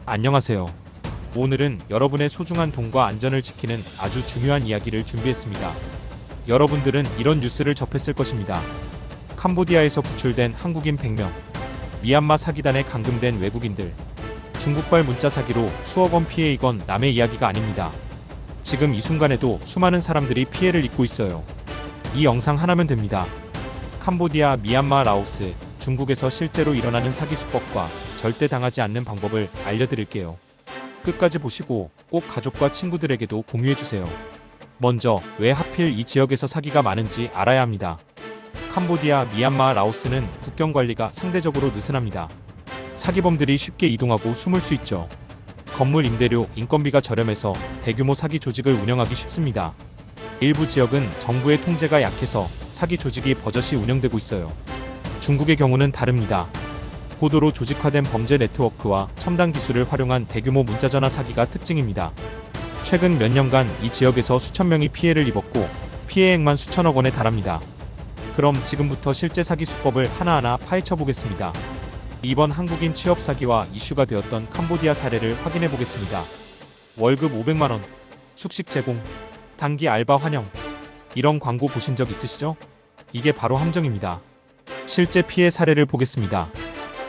안녕하세요. 오늘은 여러분의 소중한 돈과 안전을 지키는 아주 중요한 이야기를 준비했습니다. 여러분들은 이런 뉴스를 접했을 것입니다. 캄보디아에서 구출된 한국인 100명, 미얀마 사기단에 감금된 외국인들, 중국발 문자 사기로 수억 원 피해. 이건 남의 이야기가 아닙니다. 지금 이 순간에도 수많은 사람들이 피해를 입고 있어요. 이 영상 하나면 됩니다. 캄보디아, 미얀마, 라오스, 중국에서 실제로 일어나는 사기 수법과 절대 당하지 않는 방법을 알려드릴게요. 끝까지 보시고 꼭 가족과 친구들에게도 공유해주세요. 먼저 왜 하필 이 지역에서 사기가 많은지 알아야 합니다. 캄보디아, 미얀마, 라오스는 국경 관리가 상대적으로 느슨합니다. 사기범들이 쉽게 이동하고 숨을 수 있죠. 건물 임대료, 인건비가 저렴해서 대규모 사기 조직을 운영하기 쉽습니다. 일부 지역은 정부의 통제가 약해서 사기 조직이 버젓이 운영되고 있어요. 중국의 경우는 다릅니다. 고도로 조직화된 범죄 네트워크와 첨단 기술을 활용한 대규모 문자전화 사기가 특징입니다. 최근 몇 년간 이 지역에서 수천 명이 피해를 입었고 피해액만 수천억 원에 달합니다. 그럼 지금부터 실제 사기 수법을 하나하나 파헤쳐 보겠습니다. 이번 한국인 취업 사기와 이슈가 되었던 캄보디아 사례를 확인해 보겠습니다. 월급 500만 원, 숙식 제공, 단기 알바 환영. 이런 광고 보신 적 있으시죠? 이게 바로 함정입니다. 실제 피해 사례를 보겠습니다.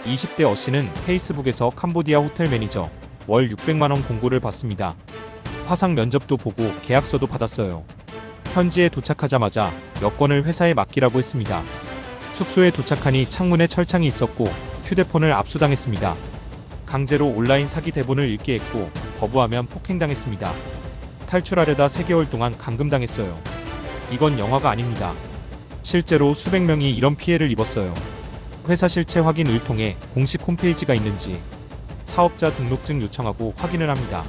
20대 어씨는 페이스북에서 캄보디아 호텔 매니저, 월 600만 원 공고를 받습니다. 화상 면접도 보고 계약서도 받았어요. 현지에 도착하자마자 여권을 회사에 맡기라고 했습니다. 숙소에 도착하니 창문에 철창이 있었고 휴대폰을 압수당했습니다. 강제로 온라인 사기 대본을 읽게 했고 거부하면 폭행당했습니다. 탈출하려다 3개월 동안 감금당했어요. 이건 영화가 아닙니다. 실제로 수백 명이 이런 피해를 입었어요. 회사 실체 확인을 통해 공식 홈페이지가 있는지 사업자 등록증 요청하고 확인을 합니다.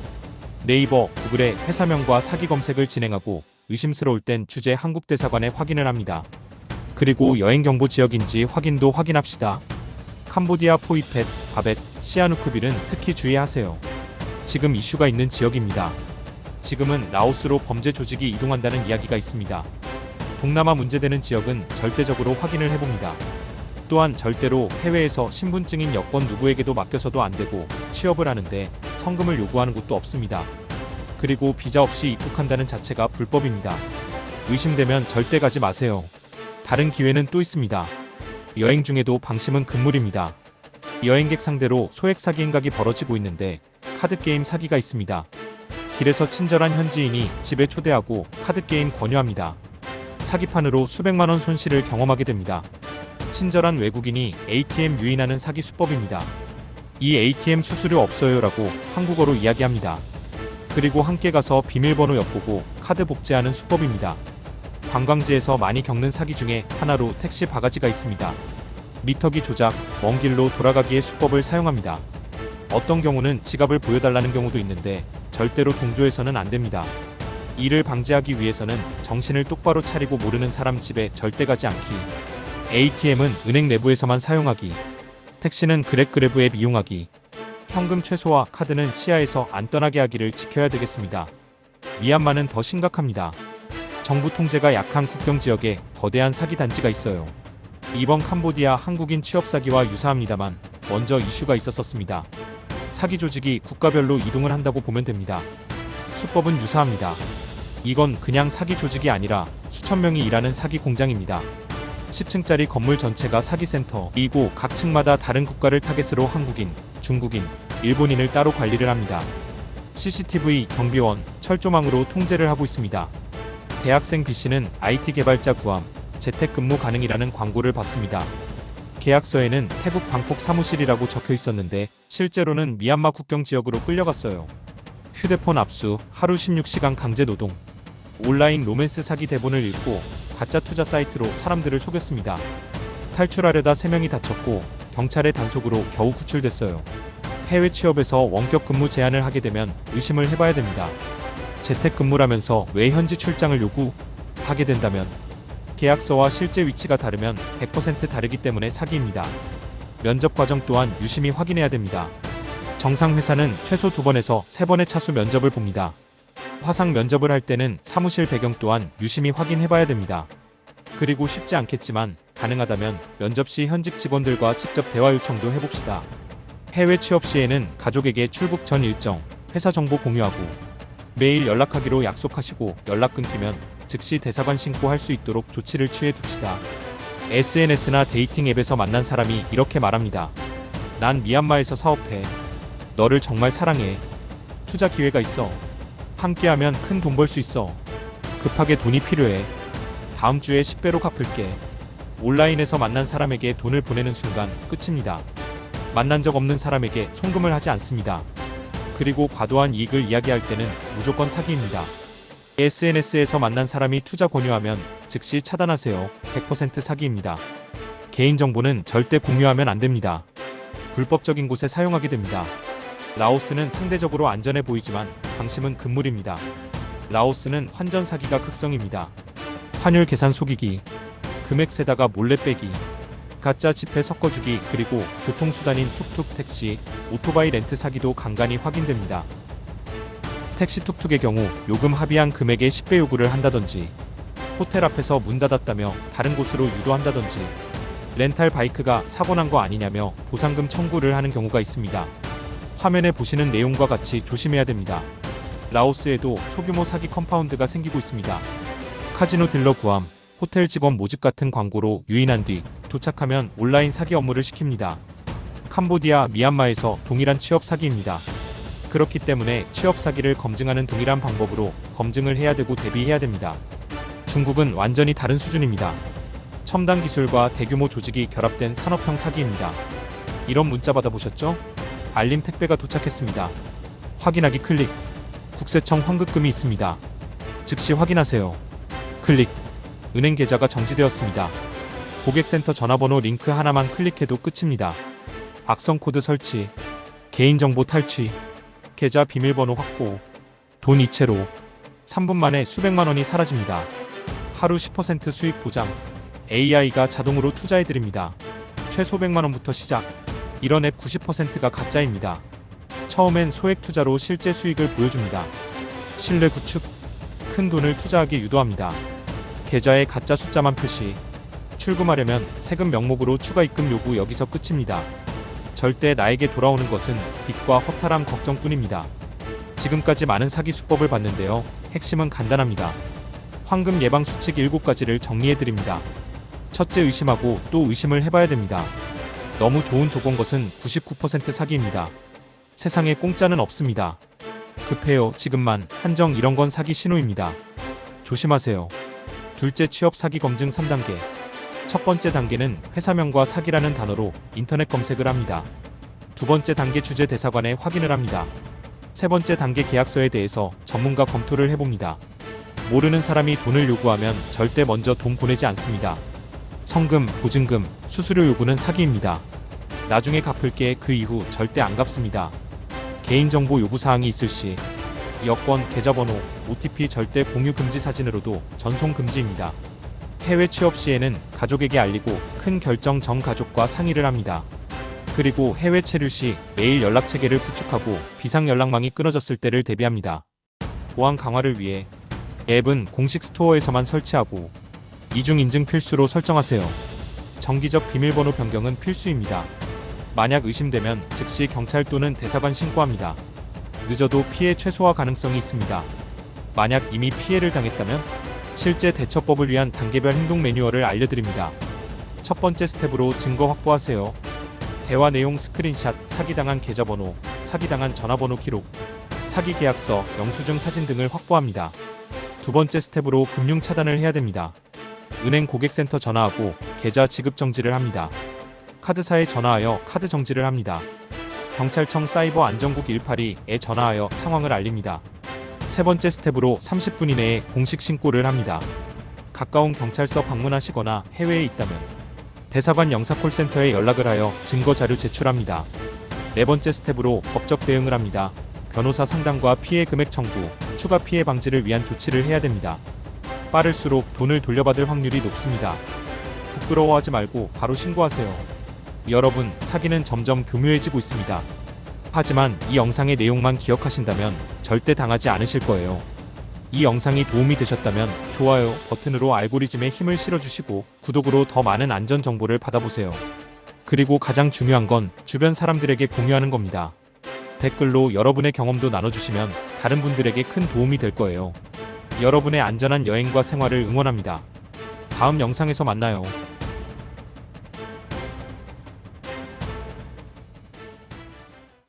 네이버, 구글에 회사명과 사기 검색을 진행하고 의심스러울 땐 주재 한국대사관에 확인을 합니다. 그리고 여행경보 지역인지 확인도 확인합시다. 캄보디아 포이펫, 바벳, 시아누크빌은 특히 주의하세요. 지금 이슈가 있는 지역입니다. 지금은 라오스로 범죄 조직이 이동한다는 이야기가 있습니다. 동남아 문제되는 지역은 절대적으로 확인을 해봅니다. 또한 절대로 해외에서 신분증인 여권 누구에게도 맡겨서도 안되고 취업을 하는데 성금을 요구하는 곳도 없습니다. 그리고 비자 없이 입국한다는 자체가 불법입니다. 의심되면 절대 가지 마세요. 다른 기회는 또 있습니다. 여행 중에도 방심은 금물입니다. 여행객 상대로 소액 사기 행각이 벌어지고 있는데 카드게임 사기가 있습니다. 길에서 친절한 현지인이 집에 초대하고 카드게임 권유합니다. 사기판으로 수백만 원 손실을 경험하게 됩니다. 친절한 외국인이 ATM 유인하는 사기 수법입니다. 이 ATM 수수료 없어요라고 한국어로 이야기합니다. 그리고 함께 가서 비밀번호 엿보고 카드 복제하는 수법입니다. 관광지에서 많이 겪는 사기 중에 하나로 택시 바가지가 있습니다. 미터기 조작, 먼 길로 돌아가기의 수법을 사용합니다. 어떤 경우는 지갑을 보여달라는 경우도 있는데 절대로 동조해서는 안 됩니다. 이를 방지하기 위해서는 정신을 똑바로 차리고 모르는 사람 집에 절대 가지 않기, ATM은 은행 내부에서만 사용하기, 택시는 그랩 앱 이용하기, 현금 최소화, 카드는 시야에서 안 떠나게 하기를 지켜야 되겠습니다. 미얀마는 더 심각합니다. 정부 통제가 약한 국경 지역에 거대한 사기 단지가 있어요. 이번 캄보디아 한국인 취업 사기와 유사합니다만 먼저 이슈가 있었습니다. 사기 조직이 국가별로 이동을 한다고 보면 됩니다. 수법은 유사합니다. 이건 그냥 사기 조직이 아니라 수천 명이 일하는 사기 공장입니다. 10층짜리 건물 전체가 사기센터이고 각 층마다 다른 국가를 타겟으로 한국인, 중국인, 일본인을 따로 관리를 합니다. CCTV, 경비원, 철조망으로 통제를 하고 있습니다. 대학생 B씨는 IT 개발자 구함, 재택근무 가능이라는 광고를 받습니다. 계약서에는 태국 방콕 사무실이라고 적혀 있었는데 실제로는 미얀마 국경 지역으로 끌려갔어요. 휴대폰 압수, 하루 16시간 강제 노동, 온라인 로맨스 사기 대본을 읽고 가짜 투자 사이트로 사람들을 속였습니다. 탈출하려다 3명이 다쳤고 경찰의 단속으로 겨우 구출됐어요. 해외 취업에서 원격 근무 제한을 하게 되면 의심을 해봐야 됩니다. 재택근무라면서 왜 현지 출장을 요구하게 된다면 계약서와 실제 위치가 다르면 100% 다르기 때문에 사기입니다. 면접 과정 또한 유심히 확인해야 됩니다. 정상 회사는 최소 2번에서 3번의 차수 면접을 봅니다. 화상 면접을 할 때는 사무실 배경 또한 유심히 확인해봐야 됩니다. 그리고 쉽지 않겠지만 가능하다면 면접 시 현직 직원들과 직접 대화 요청도 해봅시다. 해외 취업 시에는 가족에게 출국 전 일정, 회사 정보 공유하고 매일 연락하기로 약속하시고 연락 끊기면 즉시 대사관 신고할 수 있도록 조치를 취해 둡시다. SNS나 데이팅 앱에서 만난 사람이 이렇게 말합니다. 난 미얀마에서 사업해. 너를 정말 사랑해. 투자 기회가 있어. 함께하면 큰 돈 벌 수 있어. 급하게 돈이 필요해. 다음 주에 10배로 갚을게. 온라인에서 만난 사람에게 돈을 보내는 순간 끝입니다. 만난 적 없는 사람에게 송금을 하지 않습니다. 그리고 과도한 이익을 이야기할 때는 무조건 사기입니다. SNS에서 만난 사람이 투자 권유하면 즉시 차단하세요. 100% 사기입니다. 개인정보는 절대 공유하면 안 됩니다. 불법적인 곳에 사용하게 됩니다. 라오스는 상대적으로 안전해 보이지만 방심은 금물입니다. 라오스는 환전 사기가 극성입니다. 환율 계산 속이기, 금액 세다가 몰래 빼기, 가짜 지폐 섞어주기, 그리고 교통수단인 툭툭 택시, 오토바이 렌트 사기도 간간히 확인됩니다. 택시 툭툭의 경우 요금 합의한 금액의 10배 요구를 한다든지, 호텔 앞에서 문 닫았다며 다른 곳으로 유도한다든지, 렌탈 바이크가 사고 난 거 아니냐며 보상금 청구를 하는 경우가 있습니다. 화면에 보시는 내용과 같이 조심해야 됩니다. 라오스에도 소규모 사기 컴파운드가 생기고 있습니다. 카지노 딜러 구함, 호텔 직원 모집 같은 광고로 유인한 뒤 도착하면 온라인 사기 업무를 시킵니다. 캄보디아, 미얀마에서 동일한 취업 사기입니다. 그렇기 때문에 취업 사기를 검증하는 동일한 방법으로 검증을 해야 되고 대비해야 됩니다. 중국은 완전히 다른 수준입니다. 첨단 기술과 대규모 조직이 결합된 산업형 사기입니다. 이런 문자 받아보셨죠? 알림 택배가 도착했습니다. 확인하기 클릭. 국세청 환급금이 있습니다. 즉시 확인하세요. 클릭. 은행 계좌가 정지되었습니다. 고객센터 전화번호 링크 하나만 클릭해도 끝입니다. 악성 코드 설치, 개인정보 탈취, 계좌 비밀번호 확보, 돈 이체로 3분 만에 수백만 원이 사라집니다. 하루 10% 수익 보장, AI가 자동으로 투자해드립니다. 최소 100만 원부터 시작. 이런 앱 90%가 가짜입니다. 처음엔 소액 투자로 실제 수익을 보여줍니다. 신뢰 구축, 큰 돈을 투자하게 유도합니다. 계좌에 가짜 숫자만 표시. 출금하려면 세금 명목으로 추가 입금 요구 여기서 끝입니다. 절대 나에게 돌아오는 것은 빚과 허탈함 걱정뿐입니다. 지금까지 많은 사기 수법을 봤는데요. 핵심은 간단합니다. 황금 예방 수칙 7가지를 정리해드립니다. 첫째, 의심하고 또 의심을 해봐야 됩니다. 너무 좋은 조건 것은 99% 사기입니다. 세상에 공짜는 없습니다. 급해요, 지금만, 한정, 이런 건 사기 신호입니다. 조심하세요. 둘째, 취업 사기 검증 3단계. 첫 번째 단계는 회사명과 사기라는 단어로 인터넷 검색을 합니다. 두 번째 단계, 주재 대사관에 확인을 합니다. 세 번째 단계, 계약서에 대해서 전문가 검토를 해봅니다. 모르는 사람이 돈을 요구하면 절대 먼저 돈 보내지 않습니다. 성금, 보증금, 수수료 요구는 사기입니다. 나중에 갚을게, 그 이후 절대 안 갚습니다. 개인정보 요구사항이 있을 시 여권, 계좌번호, OTP 절대 공유 금지, 사진으로도 전송 금지입니다. 해외 취업 시에는 가족에게 알리고 큰 결정 전 가족과 상의를 합니다. 그리고 해외 체류 시 매일 연락 체계를 구축하고 비상 연락망이 끊어졌을 때를 대비합니다. 보안 강화를 위해 앱은 공식 스토어에서만 설치하고 이중 인증 필수로 설정하세요. 정기적 비밀번호 변경은 필수입니다. 만약 의심되면 즉시 경찰 또는 대사관 신고합니다. 늦어도 피해 최소화 가능성이 있습니다. 만약 이미 피해를 당했다면 실제 대처법을 위한 단계별 행동 매뉴얼을 알려드립니다. 첫 번째 스텝으로 증거 확보하세요. 대화 내용 스크린샷, 사기당한 계좌번호, 사기당한 전화번호 기록, 사기 계약서, 영수증 사진 등을 확보합니다. 두 번째 스텝으로 금융 차단을 해야 됩니다. 은행 고객센터 전화하고 계좌 지급 정지를 합니다. 카드사에 전화하여 카드 정지를 합니다. 경찰청 사이버 안전국 182에 전화하여 상황을 알립니다. 세 번째 스텝으로 30분 이내에 공식 신고를 합니다. 가까운 경찰서 방문하시거나 해외에 있다면 대사관 영사콜센터에 연락을 하여 증거 자료 제출합니다. 네 번째 스텝으로 법적 대응을 합니다. 변호사 상담과 피해 금액 청구, 추가 피해 방지를 위한 조치를 해야 됩니다. 빠를수록 돈을 돌려받을 확률이 높습니다. 부끄러워하지 말고 바로 신고하세요. 여러분, 사기는 점점 교묘해지고 있습니다. 하지만 이 영상의 내용만 기억하신다면 절대 당하지 않으실 거예요. 이 영상이 도움이 되셨다면 좋아요 버튼으로 알고리즘에 힘을 실어주시고 구독으로 더 많은 안전 정보를 받아보세요. 그리고 가장 중요한 건 주변 사람들에게 공유하는 겁니다. 댓글로 여러분의 경험도 나눠주시면 다른 분들에게 큰 도움이 될 거예요. 여러분의 안전한 여행과 생활을 응원합니다. 다음 영상에서 만나요.